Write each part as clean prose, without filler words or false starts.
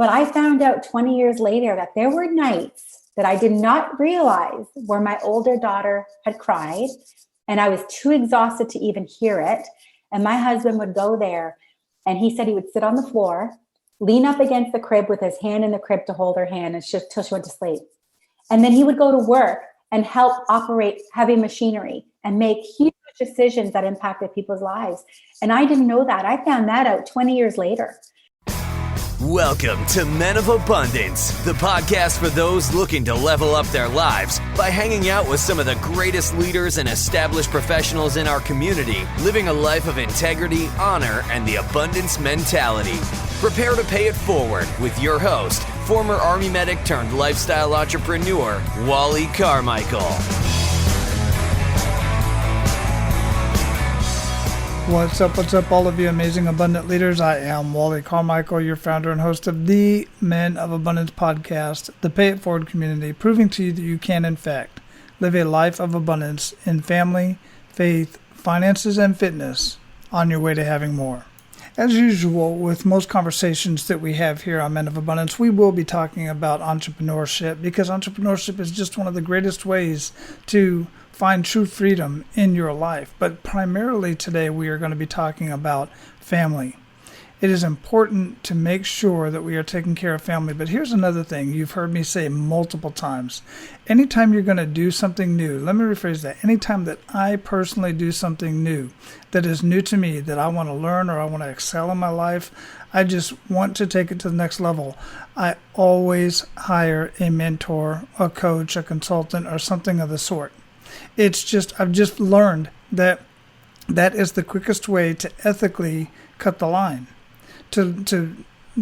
But I found out 20 years later that there were nights that I did not realize where my older daughter had cried, and I was too exhausted to even hear it. And my husband would go there, and he said he would sit on the floor, lean up against the crib with his hand in the crib to hold her hand until she went to sleep. And then he would go to work and help operate heavy machinery and make huge decisions that impacted people's lives. And I didn't know that. I found that out 20 years later. Welcome to Men of Abundance, the podcast for those looking to level up their lives by hanging out with some of the greatest leaders and established professionals in our community, living a life of integrity, honor, and the abundance mentality. Prepare to pay it forward with your host, former Army medic turned lifestyle entrepreneur, Wally Carmichael. What's up, all of you amazing abundant leaders? I am Wally Carmichael, your founder and host of the Men of Abundance podcast, the Pay It Forward community, proving to you that you can, in fact, live a life of abundance in family, faith, finances, and fitness on your way to having more. As usual, with most conversations that we have here on Men of Abundance, we will be talking about entrepreneurship, because entrepreneurship is just one of the greatest ways to find true freedom in your life. But primarily today, we are going to be talking about family. It is important to make sure that we are taking care of family. But here's another thing you've heard me say multiple times. Anytime you're going to do something new, let me rephrase that. Anytime that I personally do something new that is new to me, that I want to learn or I want to excel in my life, I just want to take it to the next level, I always hire a mentor, a coach, a consultant, or something of the sort. I've just learned that that is the quickest way to ethically cut the line, to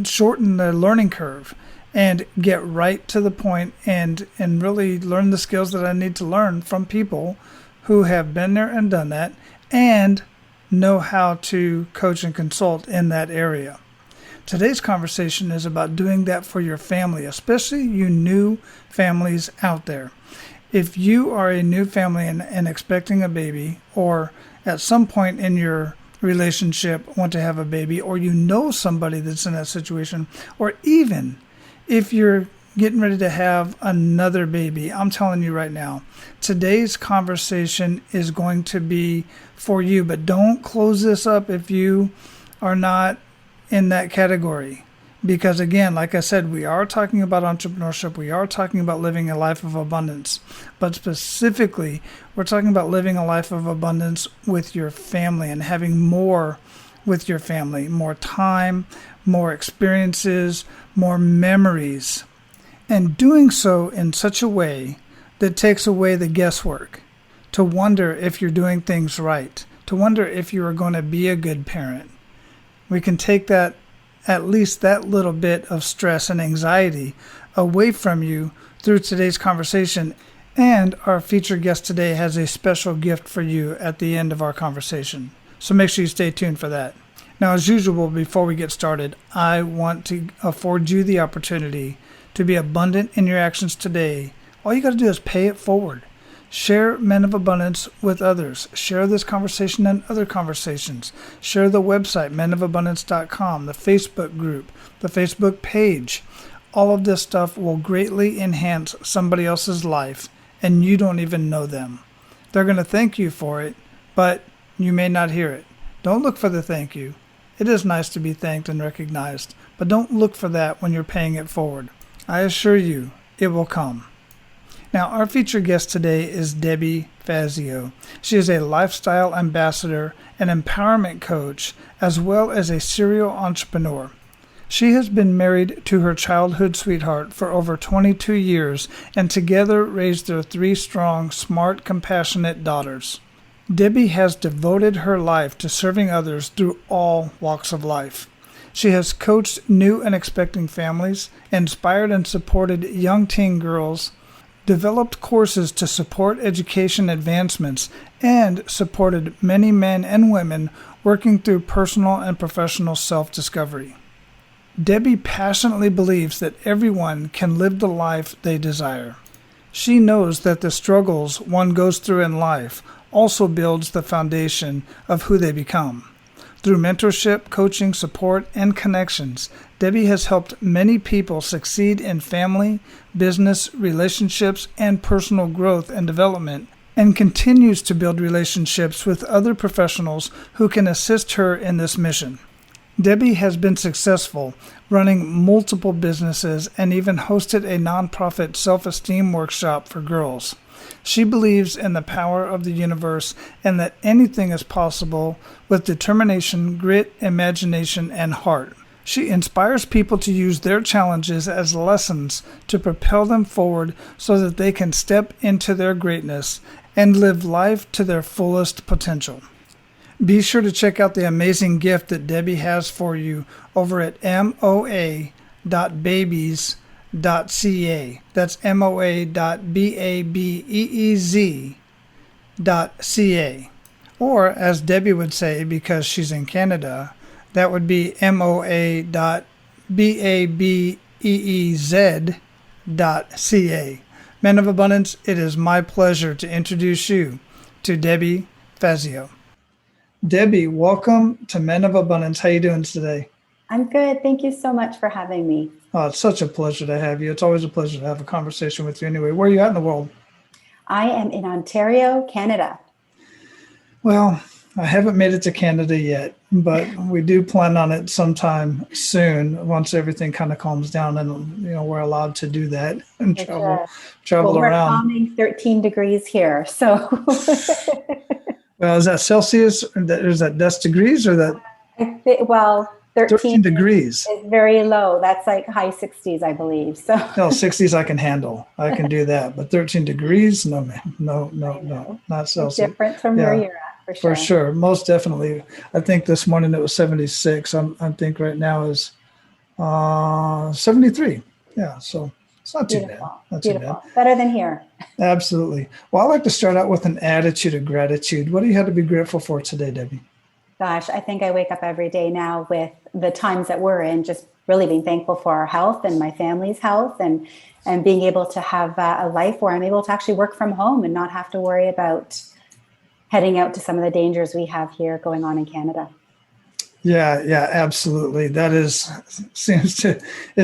shorten the learning curve and get right to the point and really learn the skills that I need to learn from people who have been there and done that and know how to coach and consult in that area. Today's conversation is about doing that for your family, especially you new families out there. If you are a new family and expecting a baby, or at some point in your relationship want to have a baby, or you know somebody that's in that situation, or even if you're getting ready to have another baby, I'm telling you right now, today's conversation is going to be for you. But don't close this up if you are not in that category. Because again, like I said, we are talking about entrepreneurship. We are talking about living a life of abundance. But specifically, we're talking about living a life of abundance with your family and having more with your family, more time, more experiences, more memories, and doing so in such a way that takes away the guesswork, to wonder if you're doing things right, to wonder if you are going to be a good parent. We can take that, at least that little bit of stress and anxiety away from you through today's conversation. And our featured guest today has a special gift for you at the end of our conversation. So make sure you stay tuned for that. Now, as usual, before we get started, I want to afford you the opportunity to be abundant in your actions today. All you got to do is pay it forward. Share Men of Abundance with others. Share this conversation and other conversations. Share the website, menofabundance.com, the Facebook group, the Facebook page. All of this stuff will greatly enhance somebody else's life, and you don't even know them. They're going to thank you for it, but you may not hear it. Don't look for the thank you. It is nice to be thanked and recognized, but don't look for that when you're paying it forward. I assure you, it will come. Now, our featured guest today is Debbie Fazio. She is a lifestyle ambassador, an empowerment coach, as well as a serial entrepreneur. She has been married to her childhood sweetheart for over 22 years and together raised their 3 strong, smart, compassionate daughters. Debbie has devoted her life to serving others through all walks of life. She has coached new and expecting families, inspired and supported young teen girls, developed courses to support education advancements, and supported many men and women working through personal and professional self-discovery. Debbie passionately believes that everyone can live the life they desire. She knows that the struggles one goes through in life also builds the foundation of who they become. Through mentorship, coaching, support, and connections, Debbie has helped many people succeed in family, business, relationships, and personal growth and development, and continues to build relationships with other professionals who can assist her in this mission. Debbie has been successful running multiple businesses and even hosted a nonprofit self-esteem workshop for girls. She believes in the power of the universe and that anything is possible with determination, grit, imagination, and heart. She inspires people to use their challenges as lessons to propel them forward so that they can step into their greatness and live life to their fullest potential. Be sure to check out the amazing gift that Debbie has for you over at moa.babeez.ca. That's moa.babeez.ca. Or, as Debbie would say, because she's in Canada, that would be moa.babeez.ca. Men of Abundance, it is my pleasure to introduce you to Debbie Fazio. Debbie, welcome to Men of Abundance. How are you doing today? I'm good. Thank you so much for having me. Oh, it's such a pleasure to have you. It's always a pleasure to have a conversation with you anyway. Where are you at in the world? I am in Ontario, Canada. Well, I haven't made it to Canada yet, but we do plan on it sometime soon once everything kind of calms down and we're allowed to do that and travel we're around. We're calming 13 degrees here, so. Well, is that Celsius? Is that degrees or that? 13 degrees is very low. That's like high 60s, I believe. So no, 60s I can handle. I can do that. But 13 degrees, no, man, no, not Celsius. It's different from where you're at, for sure. For sure, most definitely. I think this morning it was 76. I think right now is 73. Yeah, so it's not too bad. Not too bad. Better than here. Absolutely. Well, I like to start out with an attitude of gratitude. What do you have to be grateful for today, Debbie? Gosh, I think I wake up every day now with the times that we're in, just really being thankful for our health and my family's health and being able to have a life where I'm able to actually work from home and not have to worry about heading out to some of the dangers we have here going on in Canada. Yeah, absolutely. It's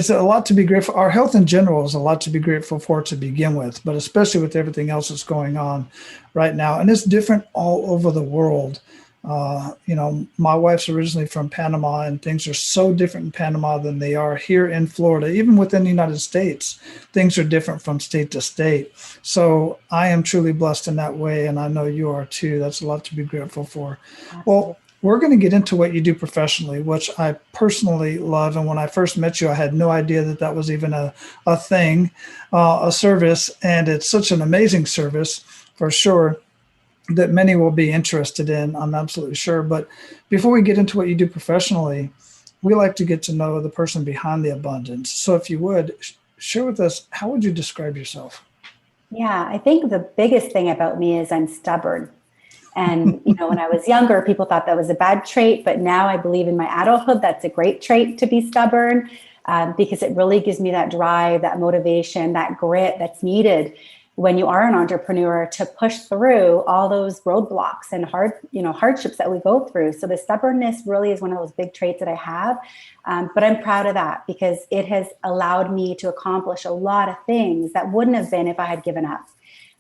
a lot to be grateful. Our health in general is a lot to be grateful for to begin with, but especially with everything else that's going on right now. And it's different all over the world. My wife's originally from Panama, and things are so different in Panama than they are here in Florida. Even within the United States, things are different from state to state. So I am truly blessed in that way, and I know you are too. That's a lot to be grateful for. Absolutely. Well, we're going to get into what you do professionally, which I personally love. And when I first met you, I had no idea that was even a thing, a service. And it's such an amazing service for sure that many will be interested in, I'm absolutely sure. But before we get into what you do professionally, we like to get to know the person behind the abundance. So if you would, share with us, how would you describe yourself? Yeah, I think the biggest thing about me is I'm stubborn. And, when I was younger, people thought that was a bad trait. But now I believe in my adulthood, that's a great trait to be stubborn because it really gives me that drive, that motivation, that grit that's needed when you are an entrepreneur to push through all those roadblocks and hardships that we go through. So the stubbornness really is one of those big traits that I have. But I'm proud of that because it has allowed me to accomplish a lot of things that wouldn't have been if I had given up.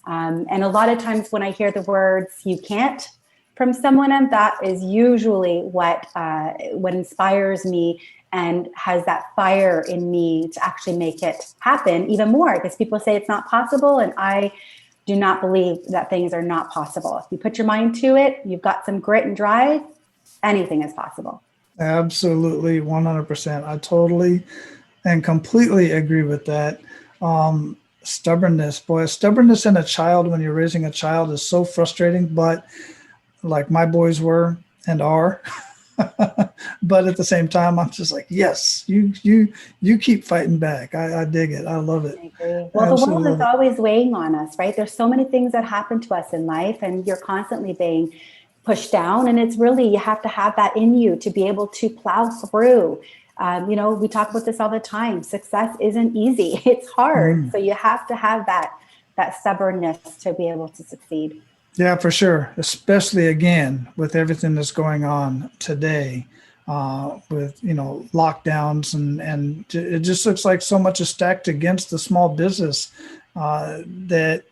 And a lot of times when I hear the words, you can't, from someone, and that is usually what inspires me and has that fire in me to actually make it happen even more, because people say it's not possible. And I do not believe that things are not possible. If you put your mind to it, you've got some grit and drive, anything is possible. Absolutely. 100%. I totally and completely agree with that. Stubbornness in a child when you're raising a child is so frustrating, but like my boys were and are, but at the same time, I'm just like, yes, you keep fighting back. I dig it. I love it. I agree. Well, the world is always weighing on us, right? There's so many things that happen to us in life and you're constantly being pushed down. And it's really, you have to have that in you to be able to plow through. We talk about this all the time. Success isn't easy. It's hard. So you have to have that stubbornness to be able to succeed. Yeah, for sure. Especially again with everything that's going on today, with lockdowns and it just looks like so much is stacked against the small business that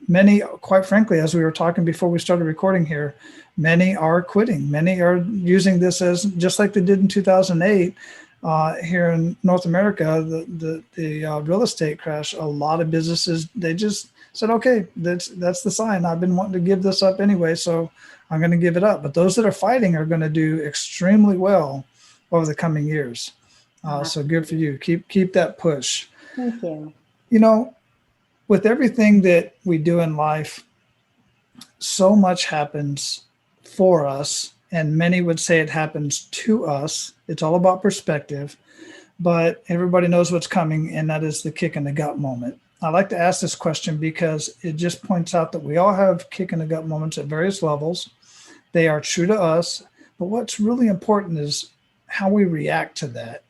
many, quite frankly, as we were talking before we started recording here, many are quitting. Many are using this as just like they did in 2008 here in North America, the real estate crash. A lot of businesses, they just said, okay, that's the sign. I've been wanting to give this up anyway, so I'm going to give it up. But those that are fighting are going to do extremely well over the coming years. So good for you. Keep that push. Thank you. With everything that we do in life, so much happens for us, and many would say it happens to us. It's all about perspective, but everybody knows what's coming, and that is the kick in the gut moment. I like to ask this question because it just points out that we all have kick in the gut moments at various levels. They are true to us, but what's really important is how we react to that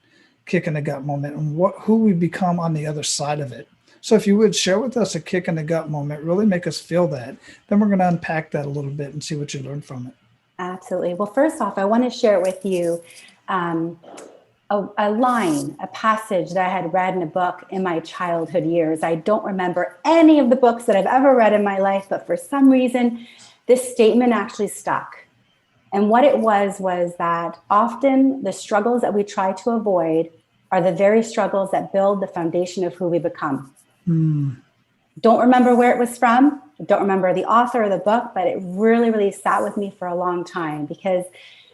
kick in the gut moment and who we become on the other side of it. So if you would share with us a kick in the gut moment, really make us feel that, then we're going to unpack that a little bit and see what you learned from it. Absolutely. Well, first off, I want to share with you a line, a passage that I had read in a book in my childhood years. I don't remember any of the books that I've ever read in my life, but for some reason, this statement actually stuck. And what it was that often the struggles that we try to avoid are the very struggles that build the foundation of who we become. Don't remember where it was from. Don't remember the author of the book, but it really, really sat with me for a long time, because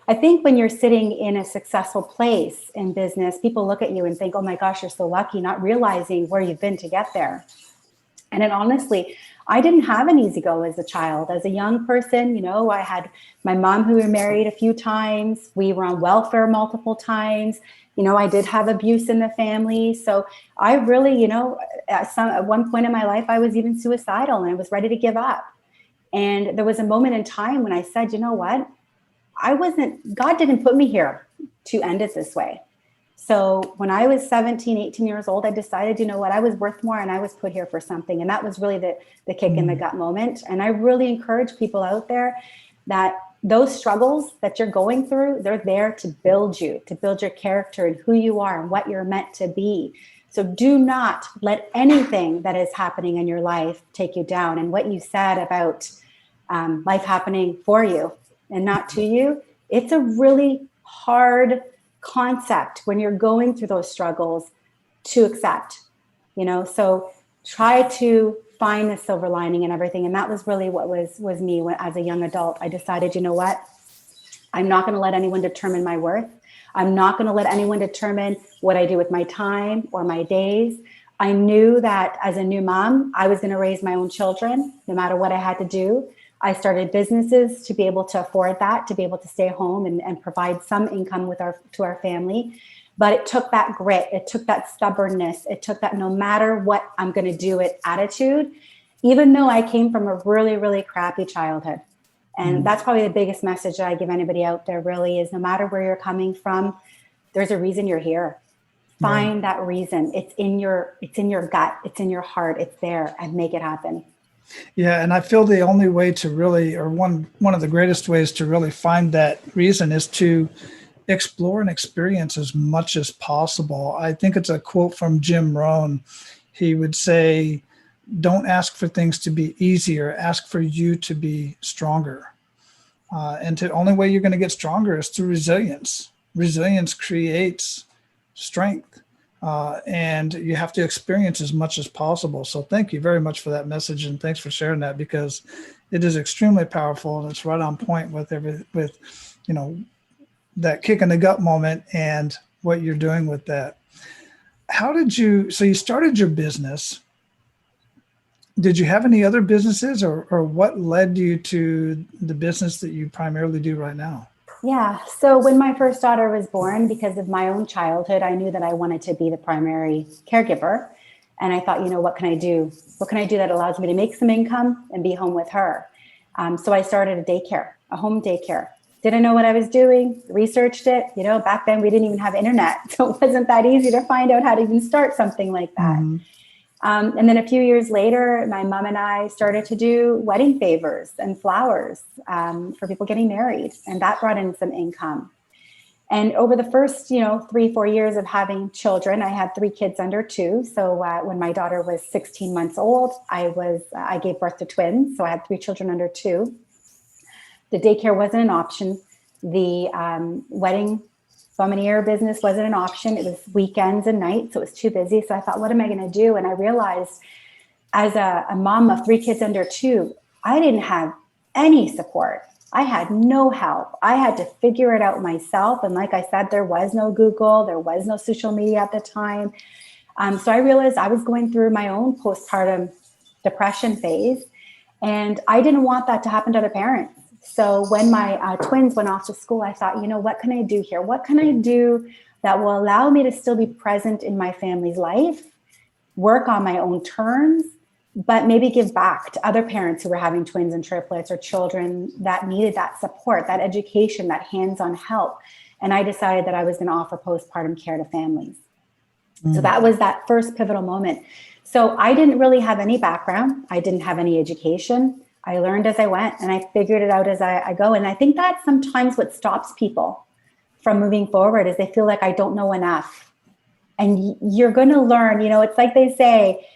I think when you're sitting in a successful place in business, people look at you and think, oh my gosh, you're so lucky, not realizing where you've been to get there. And then honestly, I didn't have an easy go as a child. As a young person, I had my mom who remarried a few times. We were on welfare multiple times. I did have abuse in the family. So I really, at one point in my life, I was even suicidal and I was ready to give up. And there was a moment in time when I said, you know what? God didn't put me here to end it this way. So when I was 17, 18 years old, I decided, you know what, I was worth more and I was put here for something. And that was really the kick in the gut moment. And I really encourage people out there that those struggles that you're going through, they're there to build you, to build your character and who you are and what you're meant to be. So do not let anything that is happening in your life take you down. And what you said about life happening for you and not to you, it's a really hard concept when you're going through those struggles to accept, so try to find the silver lining in everything. And that was really what was me as a young adult. I decided, you know what, I'm not going to let anyone determine my worth. I'm not going to let anyone determine what I do with my time or my days. I knew that as a new mom, I was going to raise my own children, no matter what I had to do. I started businesses to be able to afford that, to be able to stay home and provide some income to our family. But it took that grit. It took that stubbornness. It took that no matter what I'm going to do it attitude, even though I came from a really, really crappy childhood. And that's probably the biggest message that I give anybody out there really is no matter where you're coming from, there's a reason you're here. Find that reason. It's in your gut. It's in your heart. It's there, and make it happen. Yeah, and I feel the only way to really, or one of the greatest ways to really find that reason is to explore and experience as much as possible. I think it's a quote from Jim Rohn. He would say, don't ask for things to be easier, ask for you to be stronger. And the only way you're going to get stronger is through resilience. Resilience creates strength. And you have to experience as much as possible. So thank you very much for that message. And thanks for sharing that, because it is extremely powerful and it's right on point with that kick in the gut moment and what you're doing with that. So you started your business. Did you have any other businesses or what led you to the business that you primarily do right now? Yeah. So when my first daughter was born, because of my own childhood, I knew that I wanted to be the primary caregiver. And I thought, what can I do? What can I do that allows me to make some income and be home with her? So I started a home daycare. Didn't know what I was doing, researched it. Back then we didn't even have internet. So it wasn't that easy to find out how to even start something like that. And then a few years later, my mom and I started to do wedding favors and flowers for people getting married. And that brought in some income. And over the first, 3-4 years of having children, I had 3 kids under 2. So when my daughter was 16 months old, I gave birth to twins. So I had 3 children under 2. The daycare wasn't an option. The wedding Bomaniere business wasn't an option. It was weekends and nights, so it was too busy. So I thought, what am I going to do? And I realized as a mom of 3 kids under 2, I didn't have any support. I had no help. I had to figure it out myself. And like I said, there was no Google, there was no social media at the time. So I realized I was going through my own postpartum depression phase, and I didn't want that to happen to other parents. So when my twins went off to school, I thought, what can I do here? What can I do that will allow me to still be present in my family's life, work on my own terms, but maybe give back to other parents who were having twins and triplets or children that needed that support, that education, that hands-on help. And I decided that I was going to offer postpartum care to families. So that was that first pivotal moment. So I didn't really have any background. I didn't have any education. I learned as I went, and I figured it out as I go. And I think that's sometimes what stops people from moving forward, is they feel like I don't know enough. And you're going to learn, it's like they say,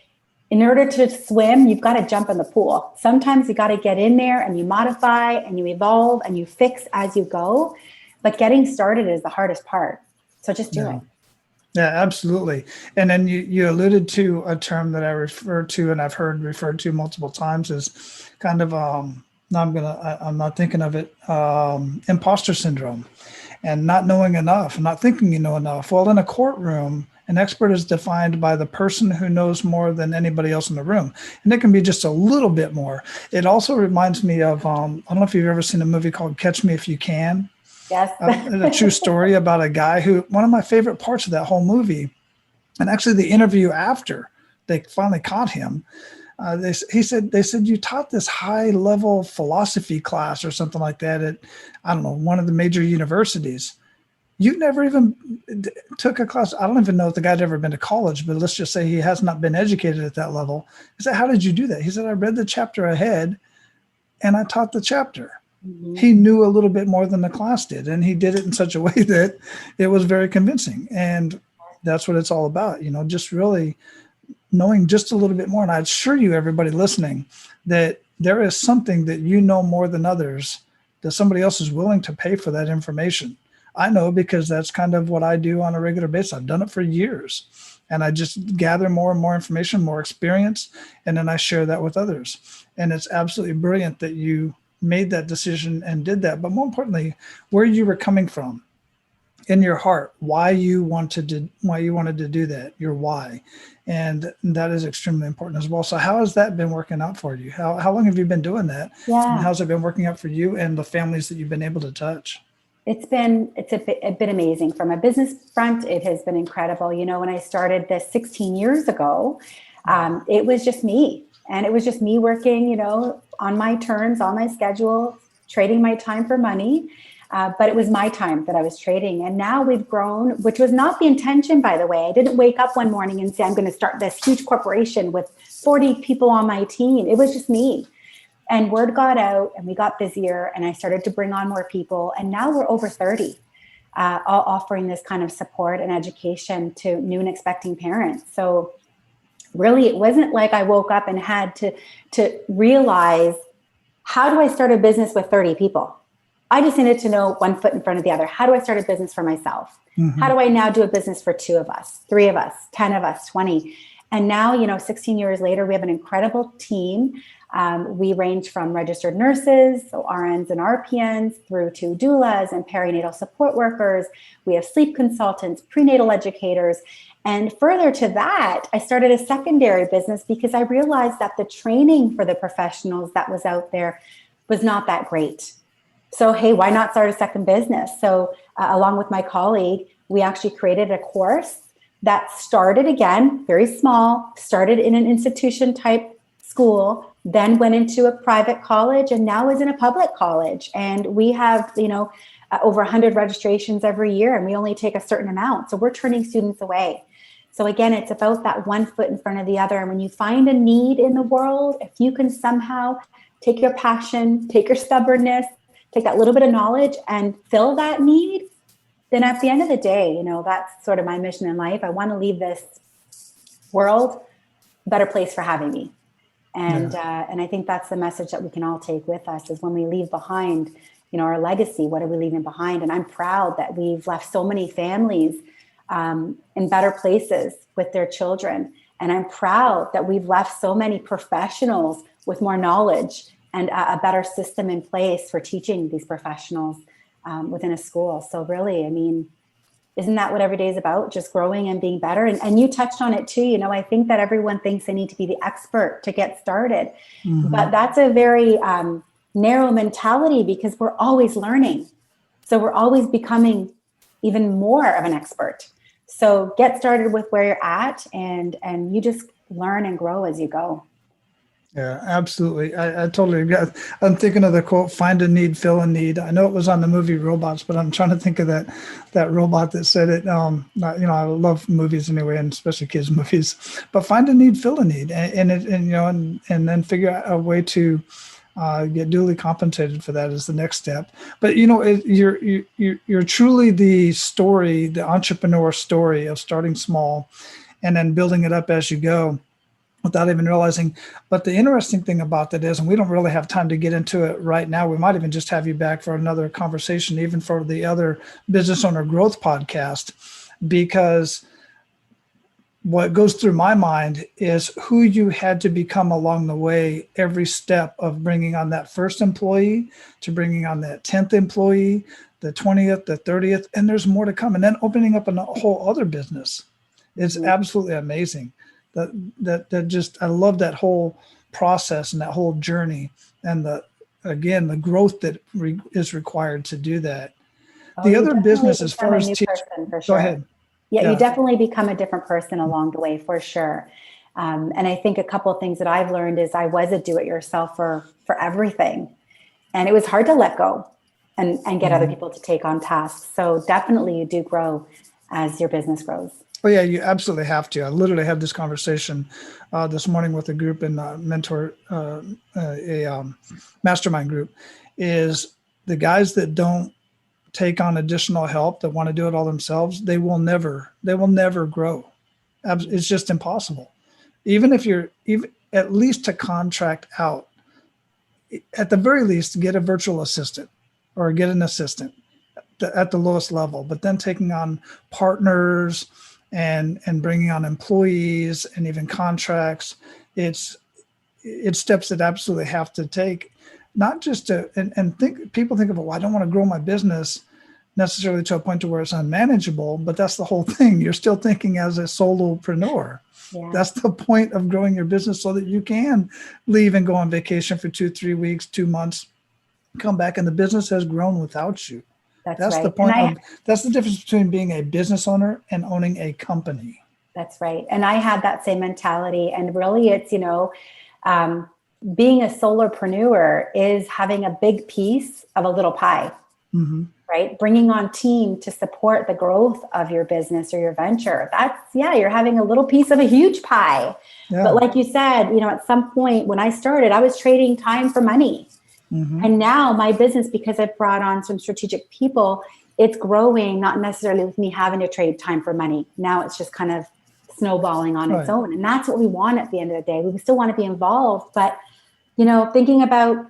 in order to swim, you've got to jump in the pool. Sometimes you got to get in there and you modify and you evolve and you fix as you go. But getting started is the hardest part. So just do it. Yeah, absolutely. And then you alluded to a term that I refer to, and I've heard referred to multiple times, is kind of, I'm not thinking of it, imposter syndrome, and not knowing enough, not thinking you know enough. Well, in a courtroom, an expert is defined by the person who knows more than anybody else in the room. And it can be just a little bit more. It also reminds me of, I don't know if you've ever seen a movie called Catch Me If You Can. Yes. A true story about a guy who, one of my favorite parts of that whole movie, and actually the interview after they finally caught him, they said, you taught this high level philosophy class or something like that at, I don't know, one of the major universities. You've never even took a class. I don't even know if the guy'd ever been to college, but let's just say he has not been educated at that level. I said, how did you do that? He said, I read the chapter ahead and I taught the chapter. Mm-hmm. He knew a little bit more than the class did, and he did it in such a way that it was very convincing. And that's what it's all about, just really knowing just a little bit more. And I assure you, everybody listening, that there is something that you know more than others, that somebody else is willing to pay for that information. I know, because that's kind of what I do on a regular basis. I've done it for years, and I just gather more and more information, more experience, and then I share that with others. And it's absolutely brilliant that you made that decision and did that. But more importantly, where you were coming from in your heart, why you wanted to do that, your why. And that is extremely important as well. So how has that been working out for you? How long have you been doing that? Yeah. And how's it been working out for you and the families that you've been able to touch? It's a bit amazing. From a business front, it has been incredible. When I started this 16 years ago, it was just me. And it was just me working, on my terms, on my schedule, trading my time for money. But it was my time that I was trading. And now we've grown, which was not the intention, by the way. I didn't wake up one morning and say, I'm going to start this huge corporation with 40 people on my team. It was just me. And word got out and we got busier, and I started to bring on more people. And now we're over 30, all offering this kind of support and education to new and expecting parents. So really, it wasn't like I woke up and had to realize, how do I start a business with 30 people? I just needed to know one foot in front of the other. How do I start a business for myself? Mm-hmm. How do I now do a business for 2 of us, 3 of us, 10 of us, 20? And now, 16 years later, we have an incredible team. We range from registered nurses, so RNs and RPNs, through to doulas and perinatal support workers. We have sleep consultants, prenatal educators. And further to that, I started a secondary business because I realized that the training for the professionals that was out there was not that great. So, hey, why not start a second business? So along with my colleague, we actually created a course that started, again, very small, started in an institution type school, then went into a private college, and now is in a public college. And we have, over 100 registrations every year, and we only take a certain amount. So we're turning students away. So again, it's about that one foot in front of the other. And when you find a need in the world, if you can somehow take your passion, take your stubbornness, take that little bit of knowledge and fill that need, then at the end of the day, you know, that's sort of my mission in life. I want to leave this world a better place for having me. And I think that's the message that we can all take with us, is when we leave behind, you know, our legacy, what are we leaving behind? And I'm proud that we've left so many families in better places with their children. And I'm proud that we've left so many professionals with more knowledge and a better system in place for teaching these professionals within a school. So really, I mean, isn't that what every day is about? Just growing and being better. And you touched on it too. You know, I think that everyone thinks they need to be the expert to get started, but that's a very narrow mentality, because we're always learning. So we're always becoming even more of an expert. So get started with where you're at, and you just learn and grow as you go. Yeah, absolutely. I totally agree. I'm thinking of the quote, find a need, fill a need. I know it was on the movie Robots, but I'm trying to think of that robot that said it. You know, I love movies anyway, and especially kids movies, but find a need, fill a need, and you know, and then figure out a way to get duly compensated for that is the next step. But, you know, you're truly the story, the entrepreneur story of starting small and then building it up as you go, without even realizing. But the interesting thing about that is, and we don't really have time to get into it right now, we might even just have you back for another conversation, even for the other Business Owner Growth podcast, because what goes through my mind is who you had to become along the way, every step of bringing on that first employee to bringing on that 10th employee, the 20th, the 30th, and there's more to come. And then opening up a whole other business. It's absolutely amazing. That just, I love that whole process and that whole journey, and the growth that is required to do that. The other business, as far as go ahead. Yeah, you definitely become a different person along the way, for sure. And I think a couple of things that I've learned is I was a do-it-yourself for everything, and it was hard to let go and get other people to take on tasks. So definitely you do grow as your business grows. Oh yeah, you absolutely have to. I literally had this conversation this morning with a group in mentor, a mastermind group, is the guys that don't take on additional help, that want to do it all themselves, they will never grow. It's just impossible. Even if you're at least to contract out, at the very least, get a virtual assistant or get an assistant at the lowest level, but then taking on partners and bringing on employees and even contracts, it's steps that absolutely have to take, not just to, and people think of, well, I don't want to grow my business necessarily to a point to where it's unmanageable, but that's the whole thing. You're still thinking as a solopreneur. Yeah. That's the point of growing your business, so that you can leave and go on vacation for 2-3 weeks, 2 months, come back, and the business has grown without you. That's right. The point that's the difference between being a business owner and owning a company. That's right. And I had that same mentality. And really it's, you know, being a solopreneur is having a big piece of a little pie, right? Bringing on team to support the growth of your business or your venture. You're having a little piece of a huge pie. Yeah. But like you said, you know, at some point when I started, I was trading time for money. And now my business, because I've brought on some strategic people, it's growing, not necessarily with me having to trade time for money. Now it's just kind of snowballing on its own. And that's what we want at the end of the day. We still want to be involved, but, you know, thinking about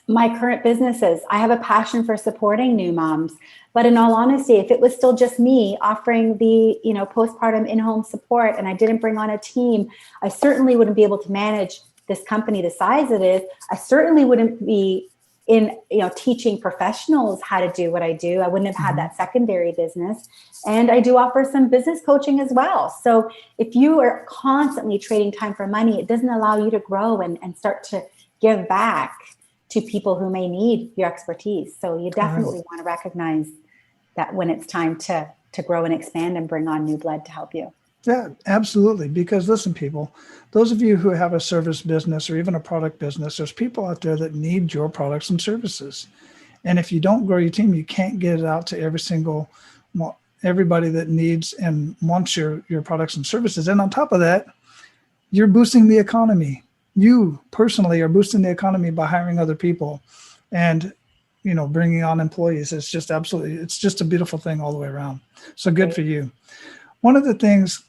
my current businesses, I have a passion for supporting new moms, but in all honesty, if it was still just me offering the, you know, postpartum in-home support and I didn't bring on a team, I certainly wouldn't be able to manage this company the size it is. I certainly wouldn't be in, you know, teaching professionals how to do what I do. I wouldn't have had that secondary business. And I do offer some business coaching as well. So if you are constantly trading time for money, it doesn't allow you to grow and start to give back to people who may need your expertise. So you definitely want to recognize that when it's time to grow and expand and bring on new blood to help you. Yeah, absolutely. Because listen, people, those of you who have a service business or even a product business, there's people out there that need your products and services. And if you don't grow your team, you can't get it out to every single everybody that needs and wants your products and services. And on top of that, you're boosting the economy. You personally are boosting the economy by hiring other people and, bringing on employees. It's just a beautiful thing all the way around. So good for you. One of the things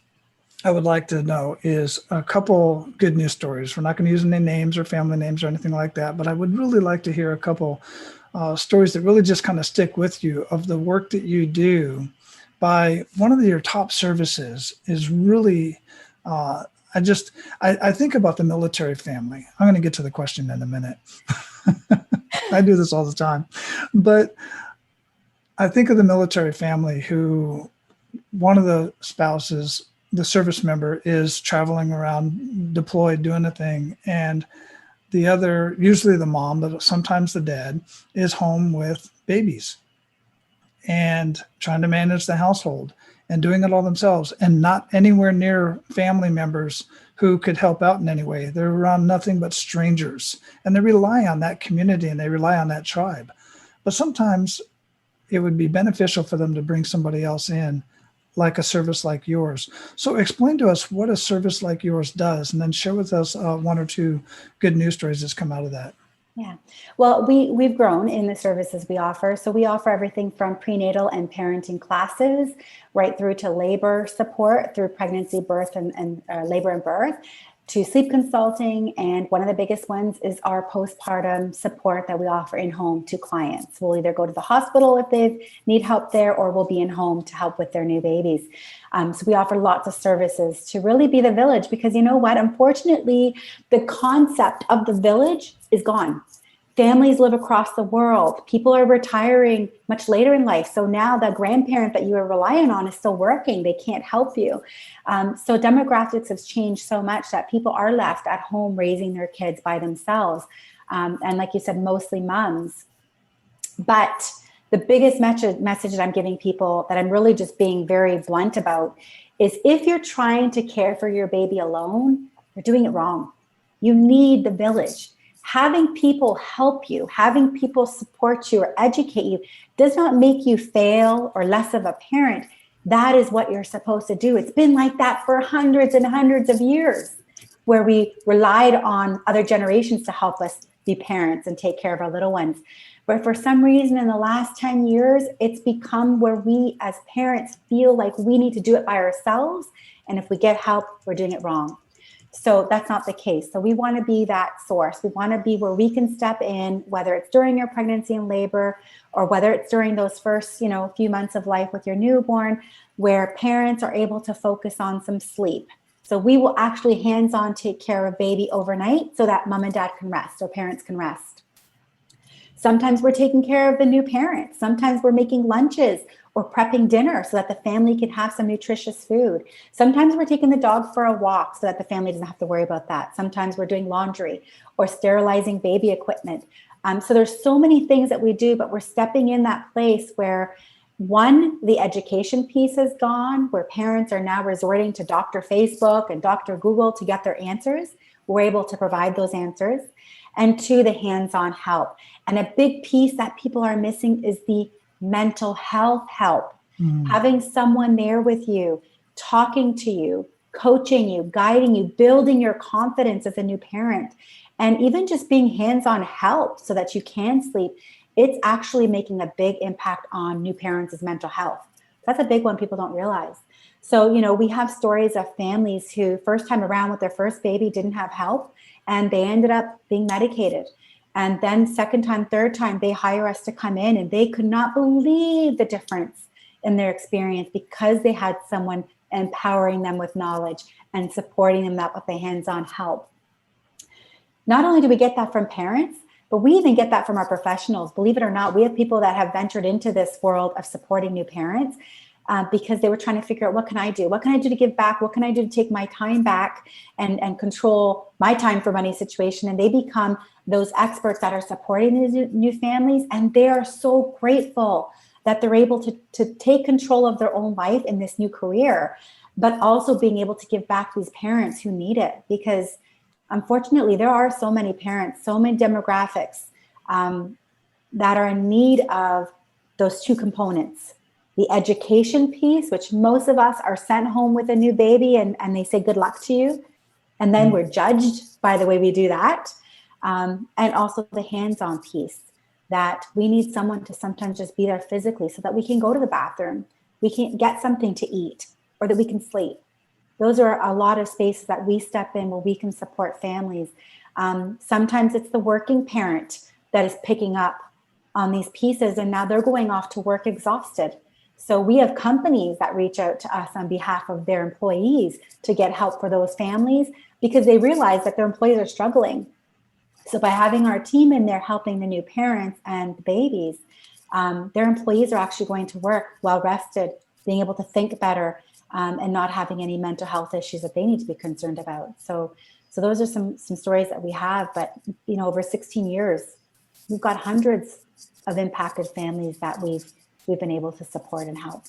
I would like to know is a couple good news stories. We're not going to use any names or family names or anything like that, but I would really like to hear a couple stories that really just kind of stick with you of the work that you do. By one of your top services is really, I think about the military family. I'm going to get to the question in a minute. I do this all the time, but I think of the military family who one of the spouses, the service member, is traveling around deployed doing a thing, and the other, usually the mom, but sometimes the dad, is home with babies and trying to manage the household and doing it all themselves and not anywhere near family members who could help out in any way. They're around nothing but strangers, and they rely on that community and they rely on that tribe. But sometimes it would be beneficial for them to bring somebody else in, like a service like yours. So explain to us what a service like yours does, and then share with us one or two good news stories that's come out of that. Yeah. Well, we've grown in the services we offer. So we offer everything from prenatal and parenting classes right through to labor support through pregnancy, birth, and labor and birth, to sleep consulting. And one of the biggest ones is our postpartum support that we offer in home to clients. We'll either go to the hospital if they need help there, or we'll be in home to help with their new babies. So we offer lots of services to really be the village, because you know what? Unfortunately, the concept of the village is gone. Families live across the world. People are retiring much later in life. So now the grandparent that you are relying on is still working. They can't help you. So demographics have changed so much that people are left at home raising their kids by themselves. And like you said, mostly moms. But the biggest message that I'm giving people, that I'm really just being very blunt about, is if you're trying to care for your baby alone, you're doing it wrong. You need the village. Having people help you, having people support you or educate you does not make you fail or less of a parent. That is what you're supposed to do. It's been like that for hundreds and hundreds of years, where we relied on other generations to help us be parents and take care of our little ones. But for some reason in the last 10 years, it's become where we as parents feel like we need to do it by ourselves. And if we get help, we're doing it wrong. So that's not the case. So we want to be that source. We want to be where we can step in, whether it's during your pregnancy and labor, or whether it's during those first, few months of life with your newborn, where parents are able to focus on some sleep. So we will actually hands-on take care of baby overnight so that mom and dad can rest, or parents can rest. Sometimes we're taking care of the new parent. Sometimes we're making lunches or prepping dinner so that the family can have some nutritious food. Sometimes we're taking the dog for a walk so that the family doesn't have to worry about that. Sometimes we're doing laundry or sterilizing baby equipment. So there's so many things that we do, but we're stepping in that place where, one, the education piece is gone, where parents are now resorting to Dr. Facebook and Dr. Google to get their answers. We're able to provide those answers. And two, the hands-on help. And a big piece that people are missing is the mental health help. Having someone there with you, talking to you, coaching you, guiding you, building your confidence as a new parent, and even just being hands-on help so that you can sleep. It's actually making a big impact on new parents' mental health. That's a big one people don't realize. So, we have stories of families who first time around with their first baby didn't have help, and they ended up being medicated. And then second time, third time, they hire us to come in, and they could not believe the difference in their experience because they had someone empowering them with knowledge and supporting them with the hands-on help. Not only do we get that from parents, but we even get that from our professionals. Believe it or not, we have people that have ventured into this world of supporting new parents because they were trying to figure out, what can I do? What can I do to give back? What can I do to take my time back and control my time for money situation? And they become those experts that are supporting these new families. And they are so grateful that they're able to take control of their own life in this new career, but also being able to give back to these parents who need it. Because unfortunately, there are so many parents, so many demographics that are in need of those two components. the education piece, which most of us are sent home with a new baby and they say good luck to you. And then we're judged by the way we do that. And also the hands-on piece, that we need someone to sometimes just be there physically so that we can go to the bathroom, we can get something to eat, or that we can sleep. Those are a lot of spaces that we step in where we can support families. Sometimes it's the working parent that is picking up on these pieces, and now they're going off to work exhausted. So we have companies that reach out to us on behalf of their employees to get help for those families because they realize that their employees are struggling. So by having our team in there helping the new parents and the babies, their employees are actually going to work well rested, being able to think better, and not having any mental health issues that they need to be concerned about. So those are some stories that we have. But over 16 years, we've got hundreds of impacted families that we've been able to support and help.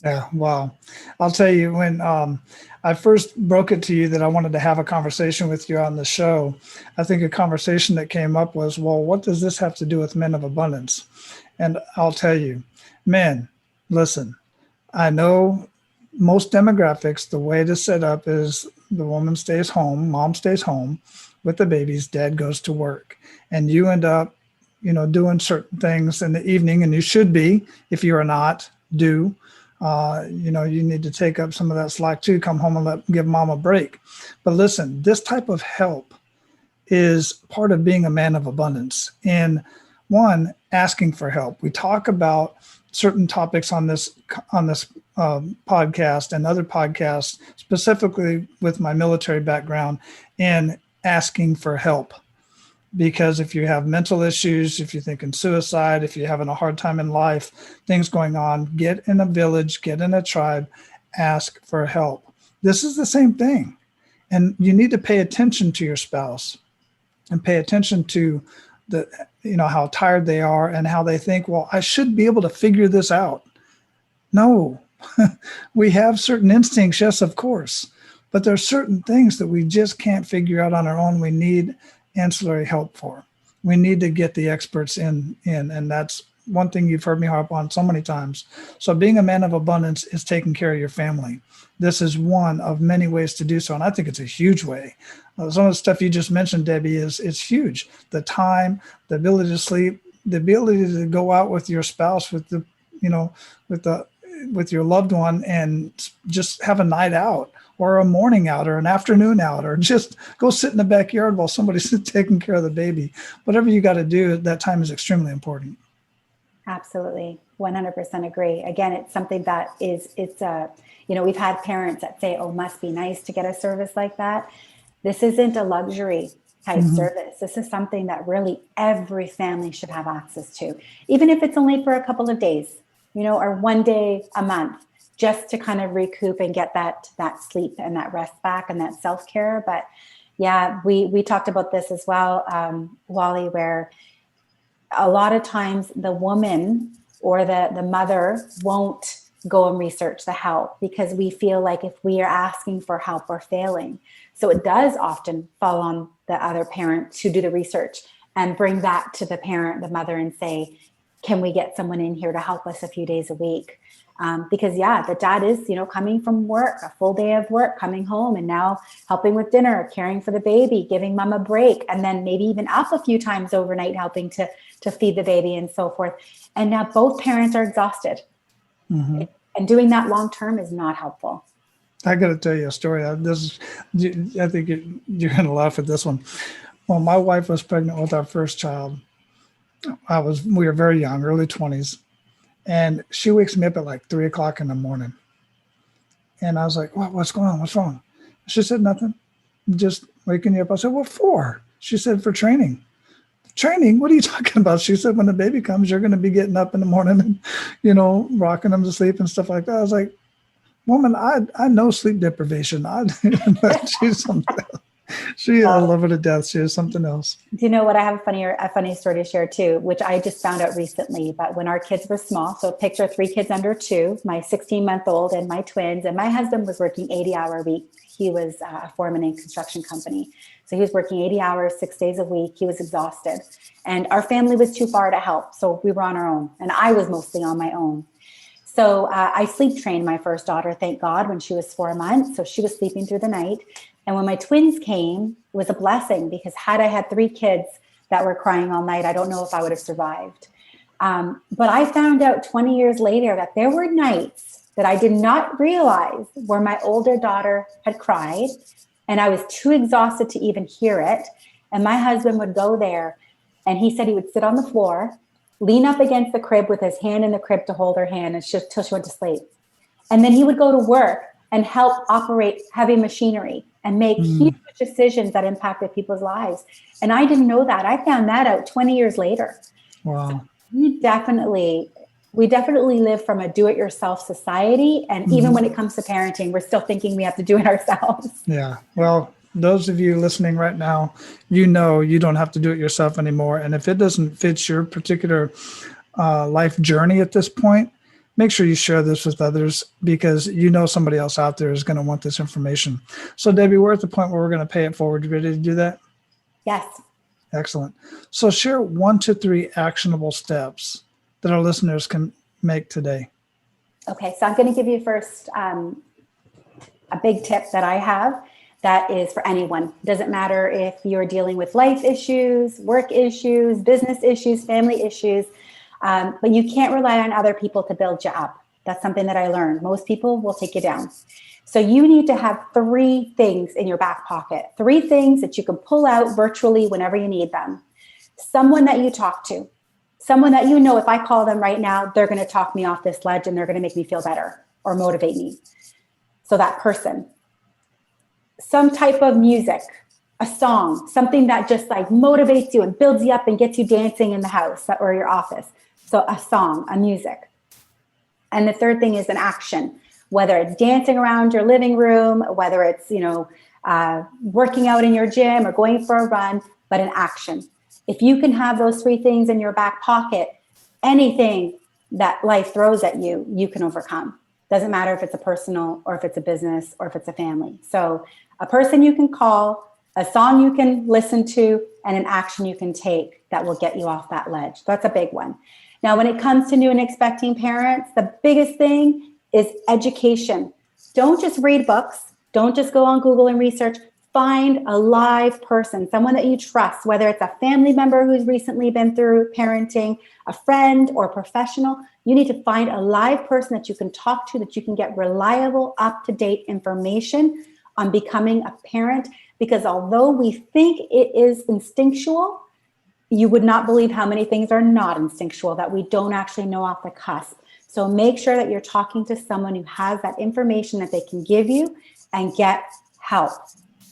Yeah, wow. I'll tell you, when I first broke it to you that I wanted to have a conversation with you on the show, I think a conversation that came up was, well, what does this have to do with Men of Abundance? And I'll tell you, men, listen, I know most demographics, the way to set up is the woman stays home, mom stays home with the babies, dad goes to work. And you end up, doing certain things in the evening, and you should be, if you are not, do. You need to take up some of that slack too, come home and give mom a break. But listen, this type of help is part of being a man of abundance. And one, asking for help. We talk about certain topics on this podcast and other podcasts, specifically with my military background, and asking for help. Because if you have mental issues, if you're thinking suicide, if you're having a hard time in life, things going on, get in a village, get in a tribe, ask for help. This is the same thing. And you need to pay attention to your spouse and pay attention to how tired they are and how they think, well, I should be able to figure this out. No, we have certain instincts. Yes, of course. But there are certain things that we just can't figure out on our own. We need ancillary help for. We need to get the experts in, and that's one thing you've heard me harp on so many times. So being a man of abundance is taking care of your family. This is one of many ways to do so, and I think it's a huge way. Some of the stuff you just mentioned, Debbie, is huge. The time, the ability to sleep, the ability to go out with your spouse, with your loved one, and just have a night out, or a morning out, or an afternoon out, or just go sit in the backyard while somebody's taking care of the baby. Whatever you got to do, that time is extremely important. Absolutely. 100% agree. Again, it's something that we've had parents that say, oh, must be nice to get a service like that. This isn't a luxury type service. This is something that really every family should have access to, even if it's only for a couple of days, or one day a month, just to kind of recoup and get that sleep and that rest back and that self-care. But yeah, we talked about this as well, Wally, where a lot of times the woman or the mother won't go and research the help because we feel like if we are asking for help, we're failing. So it does often fall on the other parent to do the research and bring that to the parent, the mother, and say, can we get someone in here to help us a few days a week? Because the dad is, coming from work, a full day of work, coming home and now helping with dinner, caring for the baby, giving mom a break, and then maybe even up a few times overnight, helping to feed the baby and so forth. And now both parents are exhausted. Mm-hmm. And doing that long-term is not helpful. I got to tell you a story. I think you're going to laugh at this one. When my wife was pregnant with our first child, we were very young, early 20s. And she wakes me up at like 3:00 in the morning. And I was like, what's going on? What's wrong? She said, nothing. Just waking you up. I said, what for? She said, for training. Training? What are you talking about? She said, when the baby comes, you're going to be getting up in the morning and, rocking them to sleep and stuff like that. I was like, woman, I know sleep deprivation. But she's something else. I love her to death. She is something else. Do you know what? I have a funny story to share too, which I just found out recently. But when our kids were small, so picture 3 kids under 2, my 16-month-old and my twins, and my husband was working 80-hour week. He was a foreman in a construction company. So he was working 80 hours, 6 days a week. He was exhausted. And our family was too far to help. So we were on our own. And I was mostly on my own. So I sleep trained my first daughter, thank God, when she was 4 months. So she was sleeping through the night. And when my twins came, it was a blessing, because had I had 3 kids that were crying all night, I don't know if I would have survived. But I found out 20 years later that there were nights that I did not realize where my older daughter had cried, and I was too exhausted to even hear it. And my husband would go there, and he said he would sit on the floor, lean up against the crib with his hand in the crib to hold her hand until she went to sleep. And then he would go to work and help operate heavy machinery and make huge decisions that impacted people's lives. And I didn't know that. I found that out 20 years later. Wow. So we definitely live from a do-it-yourself society. And even when it comes to parenting, we're still thinking we have to do it ourselves. Yeah. Well, those of you listening right now, you know you don't have to do it yourself anymore. And if it doesn't fit your particular life journey at this point, make sure you share this with others, because you know somebody else out there is going to want this information. So Debbie, we're at the point where we're going to pay it forward. You ready to do that? Yes. Excellent. So share 1 to 3 actionable steps that our listeners can make today. Okay, so I'm going to give you first a big tip that I have that is for anyone. It doesn't matter if you're dealing with life issues, work issues, business issues, family issues, but you can't rely on other people to build you up. That's something that I learned. Most people will take you down. So you need to have 3 things in your back pocket, 3 things that you can pull out virtually whenever you need them. Someone that you talk to, someone that you know, if I call them right now, they're going to talk me off this ledge and they're going to make me feel better or motivate me. So that person. Some type of music, a song, something that just like motivates you and builds you up and gets you dancing in the house or your office. So a song, a music. And the third thing is an action, whether it's dancing around your living room, whether it's, working out in your gym or going for a run, but an action. If you can have those 3 things in your back pocket, anything that life throws at you, you can overcome. Doesn't matter if it's a personal or if it's a business or if it's a family. So a person you can call, a song you can listen to, and an action you can take that will get you off that ledge. That's a big one. Now, when it comes to new and expecting parents, the biggest thing is education. Don't just read books. Don't just go on Google and research. Find a live person, someone that you trust, whether it's a family member who's recently been through parenting, a friend or a professional. You need to find a live person that you can talk to, that you can get reliable, up-to-date information on becoming a parent. Because although we think it is instinctual, you would not believe how many things are not instinctual that we don't actually know off the cusp. So make sure that you're talking to someone who has that information that they can give you and get help.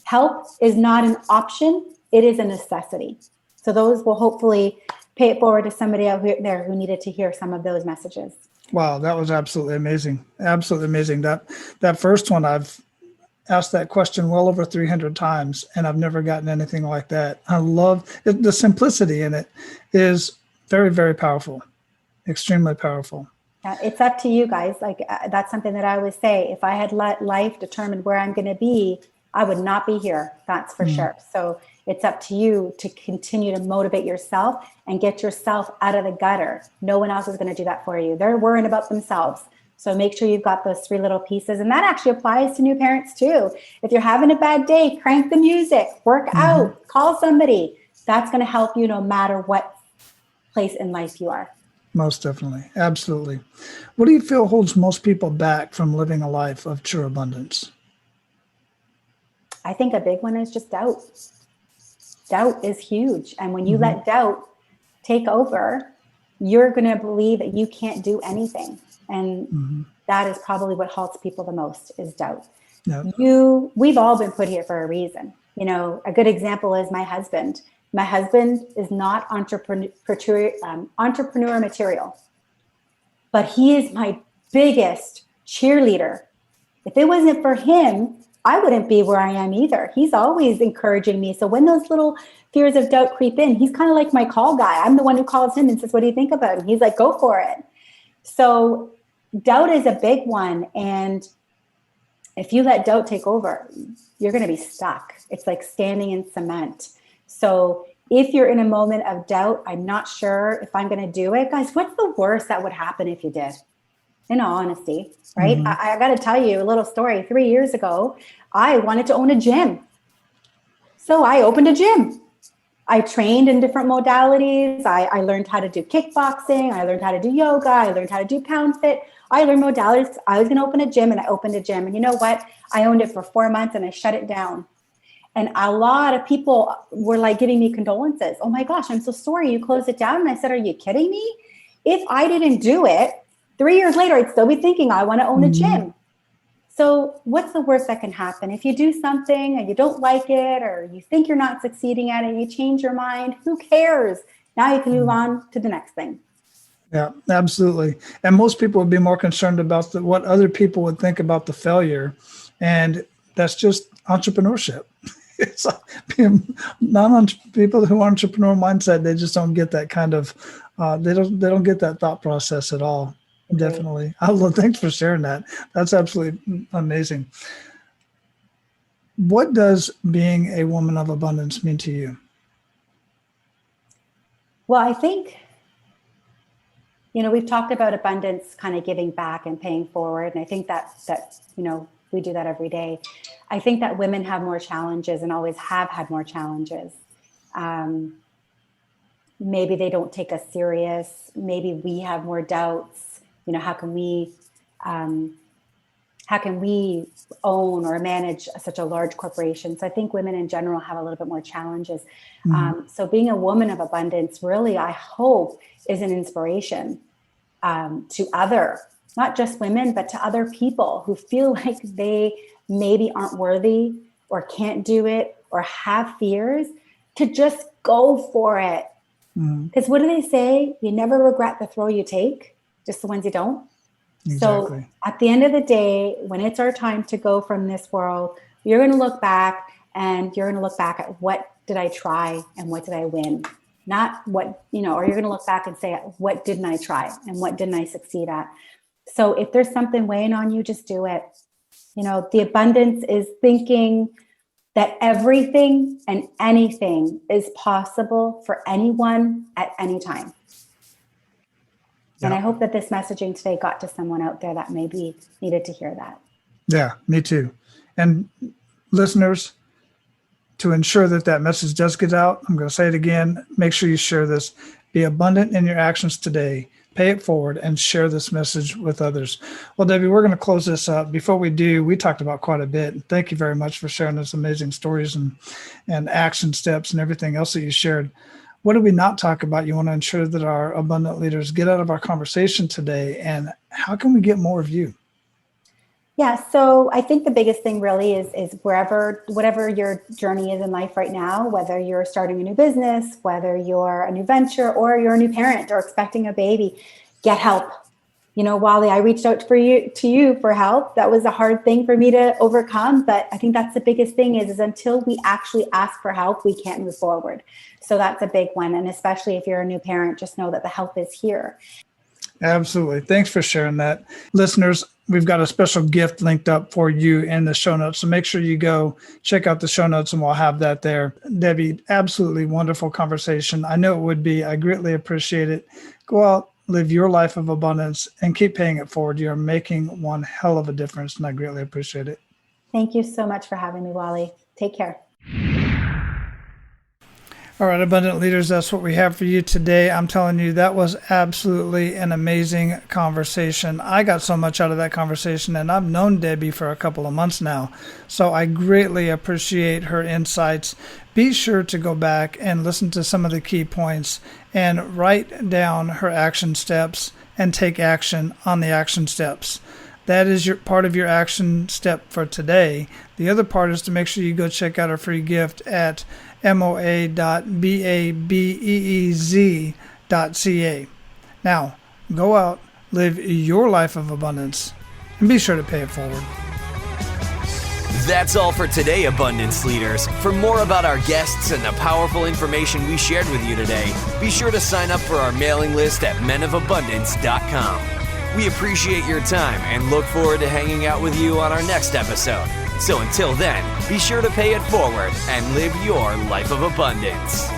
Help is not an option, it is a necessity. So those will hopefully pay it forward to somebody out there who needed to hear some of those messages. Wow, that was absolutely amazing. Absolutely amazing. That first one, I've asked that question well over 300 times, and I've never gotten anything like that. I love it. The simplicity in it is very, very powerful, extremely powerful. It's up to you guys. That's something that I always say. If I had let life determine where I'm going to be, I would not be here. That's for sure. So it's up to you to continue to motivate yourself and get yourself out of the gutter. No one else is going to do that for you. They're worrying about themselves. So make sure you've got those 3 little pieces. And that actually applies to new parents too. If you're having a bad day, crank the music, work out, call somebody. That's going to help you no matter what place in life you are. Most definitely. Absolutely. What do you feel holds most people back from living a life of true abundance? I think a big one is just doubt. Doubt is huge. And when you let doubt take over, you're going to believe that you can't do anything. And that is probably what halts people the most, is doubt. Yep. We've all been put here for a reason. A good example is my husband. My husband is not entrepreneur material, but he is my biggest cheerleader. If it wasn't for him, I wouldn't be where I am either. He's always encouraging me. So when those little fears of doubt creep in, he's kind of like my call guy. I'm the one who calls him and says, what do you think about him? He's like, go for it. So doubt is a big one. And if you let doubt take over, you're going to be stuck. It's like standing in cement. So if you're in a moment of doubt, I'm not sure if I'm going to do it. Guys, what's the worst that would happen if you did? in all honesty, right? I got to tell you a little story. 3 years ago, I wanted to own a gym. So I opened a gym. I trained in different modalities. I learned how to do kickboxing. I learned how to do yoga. I learned how to do pound fit. I learned modalities. I was going to open a gym, and I opened a gym. And you know what? I owned it for 4 months and I shut it down. And a lot of people were like giving me condolences. Oh my gosh, I'm so sorry you closed it down. And I said, are you kidding me? If I didn't do it, 3 years later, I'd still be thinking I want to own a gym. So what's the worst that can happen? If you do something and you don't like it, or you think you're not succeeding at it, you change your mind, who cares? Now you can move on to the next thing. Yeah, absolutely. And most people would be more concerned about what other people would think about the failure. And that's just entrepreneurship. It's like people who are entrepreneur mindset, they just don't get that kind of, they don't get that thought process at all. Definitely. Thanks for sharing that. That's absolutely amazing. What does being a woman of abundance mean to you? Well, I think, we've talked about abundance, kind of giving back and paying forward. And I think that we do that every day. I think that women have more challenges and always have had more challenges. Maybe they don't take us serious. Maybe we have more doubts. How can we own or manage such a large corporation? So I think women in general have a little bit more challenges. So being a woman of abundance, really, I hope, is an inspiration to other, not just women, but to other people who feel like they maybe aren't worthy or can't do it or have fears, to just go for it. Because what do they say? You never regret the throw you take. Just the ones you don't. Exactly. So at the end of the day, when it's our time to go from this world, you're going to look back at what did I try and what did I win? Not what, or you're going to look back and say, what didn't I try and what didn't I succeed at? So if there's something weighing on you, just do it. The abundance is thinking that everything and anything is possible for anyone at any time. And I hope that this messaging today got to someone out there that maybe needed to hear that. Yeah, me too. And listeners, to ensure that message does get out, I'm going to say it again. Make sure you share this. Be abundant in your actions today. Pay it forward and share this message with others. Well, Debbie, we're going to close this up. Before we do, we talked about quite a bit. Thank you very much for sharing those amazing stories and action steps and everything else that you shared. What did we not talk about you want to ensure that our abundant leaders get out of our conversation today? And how can we get more of you? Yeah, so I think the biggest thing really is whatever your journey is in life right now, whether you're starting a new business, whether you're a new venture, or you're a new parent or expecting a baby, get help. Wally, I reached out to you for help. That was a hard thing for me to overcome, but I think that's the biggest thing is until we actually ask for help, we can't move forward. So that's a big one. And especially if you're a new parent, just know that the help is here. Absolutely. Thanks for sharing that. Listeners, we've got a special gift linked up for you in the show notes. So make sure you go check out the show notes and we'll have that there. Debbie, absolutely wonderful conversation. I know it would be. I greatly appreciate it. Go out, live your life of abundance, and keep paying it forward. You're making one hell of a difference, and I greatly appreciate it. Thank you so much for having me, Wally. Take care. All right, abundant leaders, that's what we have for you today. I'm telling you, that was absolutely an amazing conversation. I got so much out of that conversation, and I've known Debbie for a couple of months now, so I greatly appreciate her insights. Be sure to go back and listen to some of the key points and write down her action steps and take action on the action steps. That is your part of your action step for today. The other part is to make sure you go check out our free gift at moa.babeez.ca. Now, go out, live your life of abundance, and be sure to pay it forward. That's all for today, Abundance Leaders. For more about our guests and the powerful information we shared with you today, be sure to sign up for our mailing list at menofabundance.com. We appreciate your time and look forward to hanging out with you on our next episode. So until then, be sure to pay it forward and live your life of abundance.